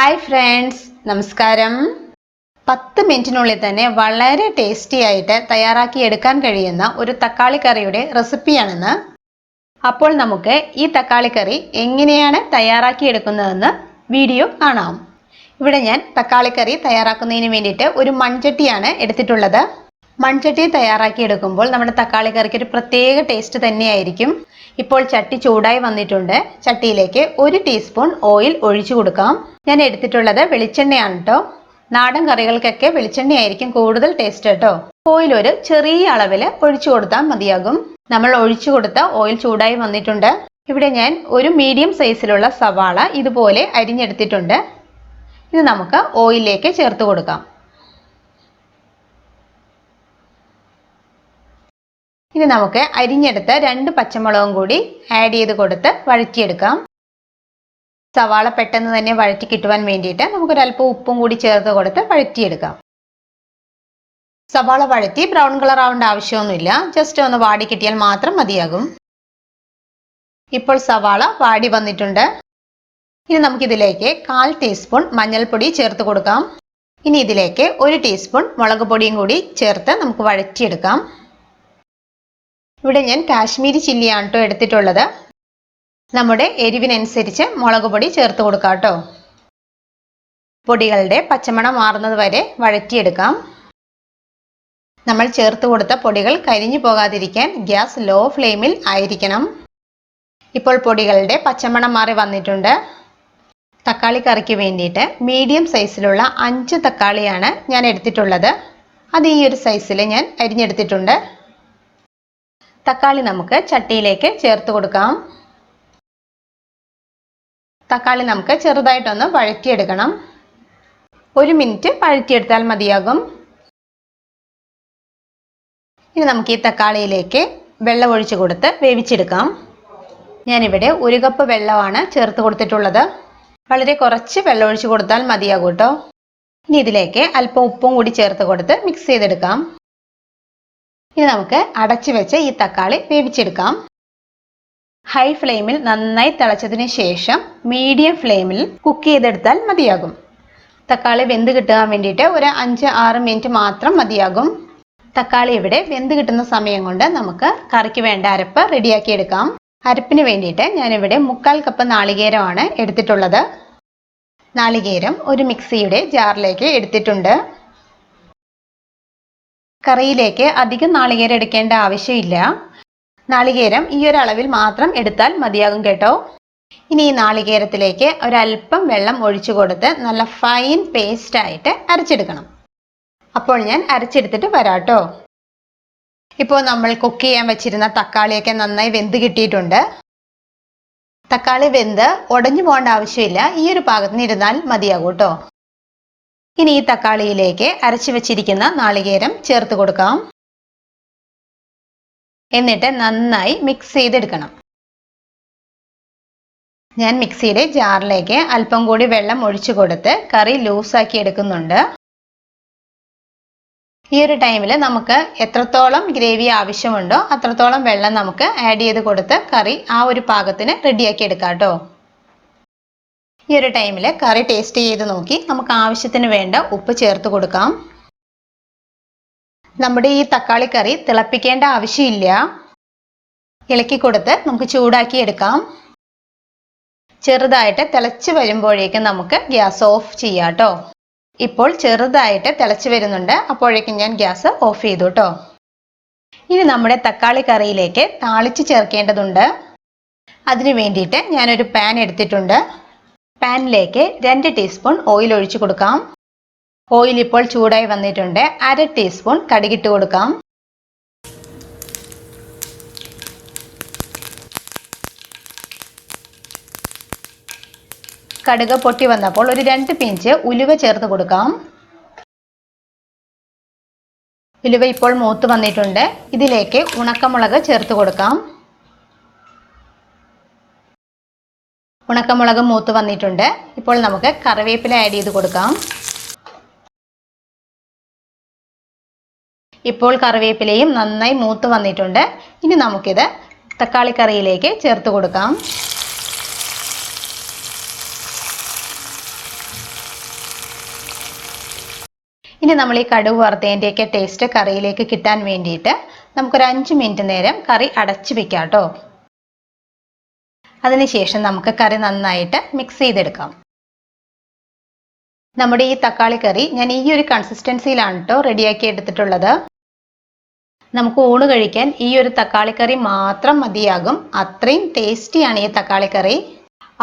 Hi friends, നമസ്കാരം. 10 മിനിറ്റിനുള്ളിൽ തന്നെ വളരെ ടേസ്റ്റി ആയിട്ട് തയ്യാറാക്കി എടുക്കാൻ കഴിയുന്ന ഒരു തക്കാളി കറിയുടെ റെസിപ്പിയാണെന്ന്. അപ്പോൾ നമുക്ക് ഈ തക്കാളി കറി എങ്ങനെയാണ് തയ്യാറാക്കി എടുക്കുന്നതെന്ന് വീഡിയോ കാണാം. ഇവിടെ ഞാൻ തക്കാളി കറി തയ്യാറാക്കുന്നതിന് വേണ്ടിയിട്ട് ഒരു മൺചട്ടിയാണ് എടുത്തിട്ടുള്ളത്. മൺചട്ടി തയ്യാറാക്കി എടുക്കുമ്പോൾ നമ്മുടെ തക്കാളി കറിക്ക് ഒരു പ്രത്യേക ടേസ്റ്റ് തന്നെയായിരിക്കും. ഇപ്പോൾ ചട്ടി ചൂടായി വന്നിട്ടുണ്ട്. ചട്ടിയിലേക്ക് 1 ടീസ്പൂൺ ഓയിൽ ഒഴിച്ചു കൊടുക്കാം. ഞാൻ എടുത്തിട്ടുള്ളത് വെളിച്ചെണ്ണയാണ് കേട്ടോ. നാടൻ കറികൾക്കൊക്കെ വെളിച്ചെണ്ണയായിരിക്കും കൂടുതൽ ടേസ്റ്റ് കേട്ടോ. ഓയിൽ ഒരു ചെറിയ അളവിൽ ഒഴിച്ചു കൊടുത്താൽ മതിയാകും. നമ്മൾ ഒഴിച്ചു കൊടുത്ത ഓയിൽ ചൂടായി വന്നിട്ടുണ്ട്. ഇവിടെ ഞാൻ ഒരു മീഡിയം സൈസിലുള്ള സവാള ഇതുപോലെ അരിഞ്ഞെടുത്തിട്ടുണ്ട്. ഇത് നമുക്ക് ഓയിലിലേക്ക് ചേർത്ത് കൊടുക്കാം. ഇനി നമുക്ക് അരിഞ്ഞെടുത്ത 2 പച്ചമുളകും കൂടി ആഡ് ചെയ്ത് കൊടുത്ത് വഴറ്റിയെടുക്കാം. സവാള പെട്ടെന്ന് തന്നെ വഴറ്റി കിട്ടുവാൻ വേണ്ടിയിട്ട് നമുക്കൊരല്പം ഉപ്പും കൂടി ചേർത്ത് കൊടുത്ത് വഴറ്റിയെടുക്കാം. സവാള വഴറ്റി ബ്രൗൺ കളർ ആവേണ്ട ആവശ്യമൊന്നുമില്ല. ജസ്റ്റ് ഒന്ന് വാടി കിട്ടിയാൽ മാത്രം മതിയാകും. ഇപ്പോൾ സവാള വാടി വന്നിട്ടുണ്ട്. ഇനി നമുക്കിതിലേക്ക് 1/4 ടീസ്പൂൺ മഞ്ഞൾപ്പൊടി ചേർത്ത് കൊടുക്കാം. ഇനി ഇതിലേക്ക് 1 ടീസ്പൂൺ മുളക് പൊടിയും കൂടി ചേർത്ത് നമുക്ക് വഴറ്റിയെടുക്കാം. ഇവിടെ ഞാൻ കാശ്മീരി ചില്ലിയാണ് കേട്ടോ എടുത്തിട്ടുള്ളത്. നമ്മുടെ എരിവിനനുസരിച്ച് മുളക് പൊടി ചേർത്ത് കൊടുക്കാം കേട്ടോ. പൊടികളുടെ പച്ചമണം മാറുന്നത് വരെ വഴറ്റിയെടുക്കാം. നമ്മൾ ചേർത്ത് കൊടുത്ത പൊടികൾ കരിഞ്ഞു പോകാതിരിക്കാൻ ഗ്യാസ് ലോ ഫ്ലെയിമിൽ ആയിരിക്കണം. ഇപ്പോൾ പൊടികളുടെ പച്ചമണം മാറി വന്നിട്ടുണ്ട്. തക്കാളി കറിക്ക് വേണ്ടിയിട്ട് മീഡിയം സൈസിലുള്ള 5 തക്കാളിയാണ് ഞാൻ എടുത്തിട്ടുള്ളത്. അത് ഈ ഒരു സൈസിൽ ഞാൻ അരിഞ്ഞെടുത്തിട്ടുണ്ട്. തക്കാളി നമുക്ക് ചട്ടിയിലേക്ക് ചേർത്ത് കൊടുക്കാം. തക്കാളി നമുക്ക് ചെറുതായിട്ടൊന്ന് വഴറ്റിയെടുക്കണം. 1 മിനിറ്റ് വഴറ്റിയെടുത്താൽ മതിയാകും. ഇനി നമുക്ക് ഈ തക്കാളിയിലേക്ക് വെള്ളം ഒഴിച്ച് കൊടുത്ത് വേവിച്ചെടുക്കാം. ഞാനിവിടെ 1 കപ്പ് വെള്ളമാണ് ചേർത്ത് കൊടുത്തിട്ടുള്ളത്. വളരെ കുറച്ച് വെള്ളം ഒഴിച്ച് കൊടുത്താൽ മതിയാകും കേട്ടോ. ഇനി ഇതിലേക്ക് അല്പം ഉപ്പും കൂടി ചേർത്ത് കൊടുത്ത് മിക്സ് ചെയ്തെടുക്കാം. ഇനി നമുക്ക് അടച്ചു വെച്ച് ഈ തക്കാളി വേവിച്ചെടുക്കാം. ഹൈ ഫ്ലെയിമിൽ നന്നായി തിളച്ചതിന് ശേഷം മീഡിയം ഫ്ലെയിമിൽ കുക്ക് ചെയ്തെടുത്താൽ മതിയാകും. തക്കാളി വെന്ത് കിട്ടാൻ വേണ്ടിയിട്ട് ഒരു 5-6 മിനിറ്റ് മാത്രം മതിയാകും. തക്കാളി ഇവിടെ വെന്ത് കിട്ടുന്ന സമയം കൊണ്ട് നമുക്ക് കറിക്ക് വേണ്ട അരപ്പ് റെഡിയാക്കി എടുക്കാം. അരപ്പിന് വേണ്ടിയിട്ട് ഞാനിവിടെ 1/4 കപ്പ് നാളികേരമാണ് എടുത്തിട്ടുള്ളത്. നാളികേരം ഒരു മിക്സിയുടെ ജാറിലേക്ക് എടുത്തിട്ടുണ്ട്. കറിയിലേക്ക് അധികം നാളികേരം എടുക്കേണ്ട ആവശ്യമില്ല. നാളികേരം ഈ ഒരു അളവിൽ മാത്രം എടുത്താൽ മതിയാകും കേട്ടോ. ഇനി ഈ നാളികേരത്തിലേക്ക് ഒരല്പം വെള്ളം ഒഴിച്ചു കൊടുത്ത് നല്ല ഫൈൻ പേസ്റ്റ് ആയിട്ട് അരച്ചെടുക്കണം. അപ്പോൾ ഞാൻ അരച്ചെടുത്തിട്ട് വരാം കേട്ടോ. ഇപ്പോൾ നമ്മൾ കുക്ക് ചെയ്യാൻ വെച്ചിരുന്ന തക്കാളിയൊക്കെ നന്നായി വെന്ത് കിട്ടിയിട്ടുണ്ട്. തക്കാളി വെന്ത് ഉടഞ്ഞു പോകേണ്ട ആവശ്യമില്ല. ഈ ഒരു പാകത്തിന് ഇരുന്നാൽ മതിയാകും കേട്ടോ. ഇനി ഈ തക്കാളിയിലേക്ക് അരച്ചു വെച്ചിരിക്കുന്ന നാളികേരം ചേർത്ത് കൊടുക്കാം. എന്നിട്ട് നന്നായി മിക്സ് ചെയ്തെടുക്കണം. ഞാൻ മിക്സിയുടെ ജാറിലേക്ക് അല്പം കൂടി വെള്ളം ഒഴിച്ചു കൊടുത്ത് കറി ലൂസാക്കി എടുക്കുന്നുണ്ട്. ഈ ഒരു ടൈമിൽ നമുക്ക് എത്രത്തോളം ഗ്രേവി ആവശ്യമുണ്ടോ അത്രത്തോളം വെള്ളം നമുക്ക് ആഡ് ചെയ്ത് കൊടുത്ത് കറി ആ ഒരു പാകത്തിന് റെഡിയാക്കി എടുക്കാം കേട്ടോ. ഈ ഒരു ടൈമിൽ കറി ടേസ്റ്റ് ചെയ്ത് നോക്കി നമുക്ക് ആവശ്യത്തിന് വേണ്ട ഉപ്പ് ചേർത്ത് കൊടുക്കാം. നമ്മുടെ ഈ തക്കാളി കറി തിളപ്പിക്കേണ്ട ആവശ്യമില്ല. ഇളക്കി കൊടുത്ത് നമുക്ക് ചൂടാക്കി എടുക്കാം. ചെറുതായിട്ട് തിളച്ച് വരുമ്പോഴേക്കും നമുക്ക് ഗ്യാസ് ഓഫ് ചെയ്യാം കേട്ടോ. ഇപ്പോൾ ചെറുതായിട്ട് തിളച്ച് വരുന്നുണ്ട്. അപ്പോഴേക്കും ഞാൻ ഗ്യാസ് ഓഫ് ചെയ്തു കേട്ടോ. ഇനി നമ്മുടെ തക്കാളി കറിയിലേക്ക് താളിച്ച് ചേർക്കേണ്ടതുണ്ട്. അതിനു വേണ്ടിയിട്ട് ഞാനൊരു പാൻ എടുത്തിട്ടുണ്ട്. പാനിലേക്ക് 2 ടീസ്പൂൺ ഓയിൽ ഒഴിച്ചു കൊടുക്കാം. ഓയിൽ ഇപ്പോൾ ചൂടായി വന്നിട്ടുണ്ട്. 1/2 ടീസ്പൂൺ കടുകിട്ട് കൊടുക്കാം. കടുക് പൊട്ടി വന്നപ്പോൾ ഒരു 2 പിഞ്ച് ഉലുവ ചേർത്ത് കൊടുക്കാം. ഉലുവ ഇപ്പോൾ മൂത്ത് വന്നിട്ടുണ്ട്. ഇതിലേക്ക് ഉണക്കമുളക് ചേർത്ത് കൊടുക്കാം. ഉണക്കമുളക് മൂത്ത് വന്നിട്ടുണ്ട്. ഇപ്പോൾ നമുക്ക് കറിവേപ്പില ആഡ് ചെയ്ത് കൊടുക്കാം. ഇപ്പോൾ കറിവേപ്പിലയും നന്നായി മൂത്ത് വന്നിട്ടുണ്ട്. ഇനി നമുക്കിത് തക്കാളി കറിയിലേക്ക് ചേർത്ത് കൊടുക്കാം. ഇനി നമ്മൾ ഈ കടുക് വറുത്തതിൻ്റെയൊക്കെ ടേസ്റ്റ് കറിയിലേക്ക് കിട്ടാൻ വേണ്ടിയിട്ട് നമുക്കൊരു 5 മിനിറ്റ് നേരം കറി അടച്ചു വെക്കാം കേട്ടോ. അതിനുശേഷം നമുക്ക് കറി നന്നായിട്ട് മിക്സ് ചെയ്തെടുക്കാം. നമ്മുടെ ഈ തക്കാളി കറി ഞാൻ ഈ ഒരു കൺസിസ്റ്റൻസിയിലാണ് കേട്ടോ റെഡിയാക്കി എടുത്തിട്ടുള്ളത്. നമുക്ക് ഊണ് കഴിക്കാൻ ഈ ഒരു തക്കാളി കറി മാത്രം മതിയാകും. അത്രയും ടേസ്റ്റിയാണ് ഈ തക്കാളി കറി.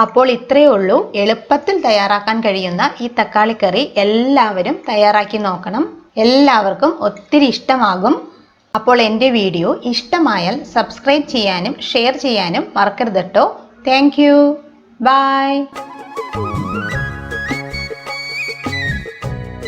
അപ്പോൾ ഇത്രയേ ഉള്ളൂ. എളുപ്പത്തിൽ തയ്യാറാക്കാൻ കഴിയുന്ന ഈ തക്കാളി കറി എല്ലാവരും തയ്യാറാക്കി നോക്കണം. എല്ലാവർക്കും ഒത്തിരി ഇഷ്ടമാകും. അപ്പോൾ എൻ്റെ വീഡിയോ ഇഷ്ടമായാൽ സബ്സ്ക്രൈബ് ചെയ്യാനും ഷെയർ ചെയ്യാനും മറക്കരുത് കേട്ടോ. Thank you. ബൈ.